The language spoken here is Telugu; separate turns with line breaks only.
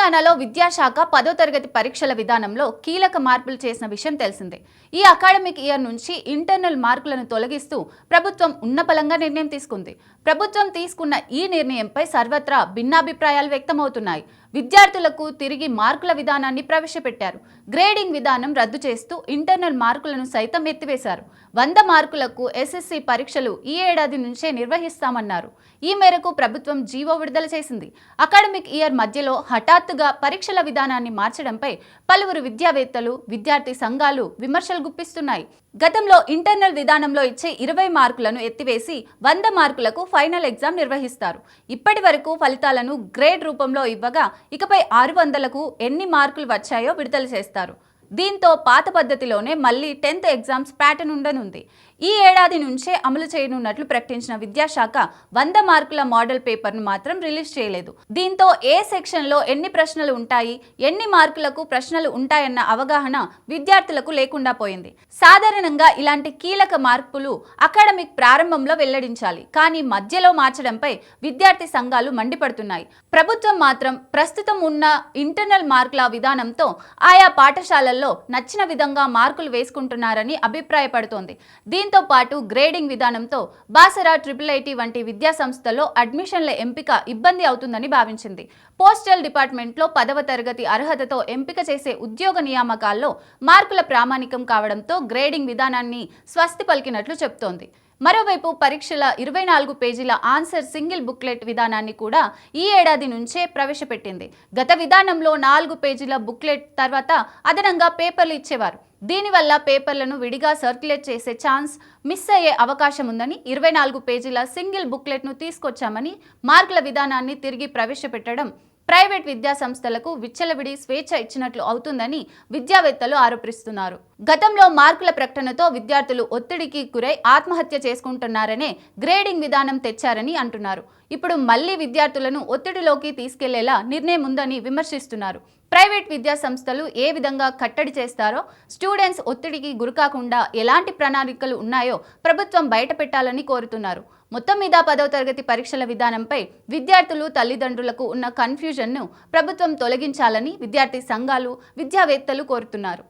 తెలంగాణలో విద్యాశాఖ 10వ తరగతి పరీక్షల విధానంలో కీలక మార్పులు చేసిన విషయం తెలిసిందే. ఈ అకాడమిక్ ఇయర్ నుంచి ఇంటర్నల్ మార్కులను తొలగిస్తూ ప్రభుత్వం ఉన్నపలంగా నిర్ణయం తీసుకుంది. ప్రభుత్వం తీసుకున్న ఈ నిర్ణయంపై సర్వత్రా భిన్నాభిప్రాయాలు వ్యక్తమవుతున్నాయి. విద్యార్థులకు తిరిగి మార్కుల విధానాన్ని ప్రవేశపెట్టారు. గ్రేడింగ్ విధానం రద్దు చేస్తూ ఇంటర్నల్ మార్కులను సైతం ఎత్తివేశారు. 100 మార్కులకు ఎస్ఎస్సి పరీక్షలు ఈ ఏడాది నుంచే నిర్వహిస్తామన్నారు. ఈ మేరకు ప్రభుత్వం జీవో విడుదల చేసింది. అకాడమిక్ ఇయర్ మధ్యలో హఠాత్తుగా పరీక్షల విధానాన్ని మార్చడంపై పలువురు విద్యావేత్తలు, విద్యార్థి సంఘాలు విమర్శలు గుప్పిస్తున్నాయి. గతంలో ఇంటర్నల్ విధానంలో ఇచ్చే 20 మార్కులను ఎత్తివేసి 100 మార్కులకు ఫైనల్ ఎగ్జామ్ నిర్వహిస్తారు. ఇప్పటి వరకు ఫలితాలను గ్రేడ్ రూపంలో ఇవ్వగా ఇకపై 600లకు ఎన్ని మార్కులు వచ్చాయో విడుదల చేస్తారు. దీంతో పాత పద్ధతిలోనే మళ్లీ 10th ఎగ్జామ్స్ ప్యాటర్న్ ఉండనుంది. ఈ ఏడాది నుంచే అమలు చేయనున్నట్లు ప్రకటించిన విద్యాశాఖ 100 మార్కుల మోడల్ పేపర్ను మాత్రం రిలీజ్ చేయలేదు. దీంతో ఏ సెక్షన్లో ఎన్ని ప్రశ్నలు ఉంటాయి, ఎన్ని మార్కులకు ప్రశ్నలు ఉంటాయన్న అవగాహన విద్యార్థులకు లేకుండా పోయింది. సాధారణంగా ఇలాంటి కీలక మార్పులు అకాడమిక్ ప్రారంభంలో వెల్లడించాలి. కానీ మధ్యలో మార్చడంపై విద్యార్థి సంఘాలు మండిపడుతున్నాయి. ప్రభుత్వం మాత్రం ప్రస్తుతం ఉన్న ఇంటర్నల్ మార్కుల విధానంతో ఆయా పాఠశాలల్లో నచ్చిన విధంగా మార్కులు వేసుకుంటున్నారని అభిప్రాయపడుతోంది. దీంతో పాటు గ్రేడింగ్ విధానంతో బాసరా, IIIT వంటి విద్యా సంస్థల్లో అడ్మిషన్ల ఎంపిక ఇబ్బంది అవుతుందని భావించింది. పోస్టల్ డిపార్ట్మెంట్లో 10వ తరగతి అర్హతతో ఎంపిక చేసే ఉద్యోగ నియామకాల్లో మార్కుల ప్రామాణికం కావడంతో గ్రేడింగ్ విధానాన్ని స్వస్తి పలికినట్లు చెబుతోంది. మరోవైపు పరీక్షల 24 పేజీల ఆన్సర్ సింగిల్ బుక్లెట్ విధానాన్ని కూడా ఈ ఏడాది నుంచే ప్రవేశపెట్టింది. గత విధానంలో 4 పేజీల బుక్లెట్ తర్వాత అదనంగా పేపర్లు ఇచ్చేవారు. దీనివల్ల పేపర్లను విడిగా సర్క్యులేట్ చేసే ఛాన్స్ మిస్ అయ్యే అవకాశం ఉందని 24 పేజీల సింగిల్ బుక్లెట్ను తీసుకొచ్చామని మార్కుల విధానాన్ని తిరిగి ప్రవేశపెట్టడం ప్రైవేట్ విద్యా సంస్థలకు విచ్చలవిడి స్వేచ్ఛ ఇచ్చినట్లు అవుతుందని విద్యావేత్తలు ఆరోపిస్తున్నారు. గతంలో మార్కుల ప్రకటనతో విద్యార్థులు ఒత్తిడికి గురై ఆత్మహత్య చేసుకుంటున్నారనే గ్రేడింగ్ విధానం తెచ్చారని అంటున్నారు. ఇప్పుడు మళ్లీ విద్యార్థులను ఒత్తిడిలోకి తీసుకెళ్లేలా నిర్ణయం ఉందని విమర్శిస్తున్నారు. ప్రైవేట్ విద్యా సంస్థలు ఏ విధంగా కట్టడి చేస్తారో, స్టూడెంట్స్ ఒత్తిడికి గురికాకుండా ఎలాంటి ప్రణాళికలు ఉన్నాయో ప్రభుత్వం బయటపెట్టాలని కోరుతున్నారు. మొత్తం మీద 10వ తరగతి పరీక్షల విధానంపై విద్యార్థులు, తల్లిదండ్రులకు ఉన్న కన్ఫ్యూజన్ను ప్రభుత్వం తొలగించాలని విద్యార్థి సంఘాలు, విద్యావేత్తలు కోరుతున్నారు.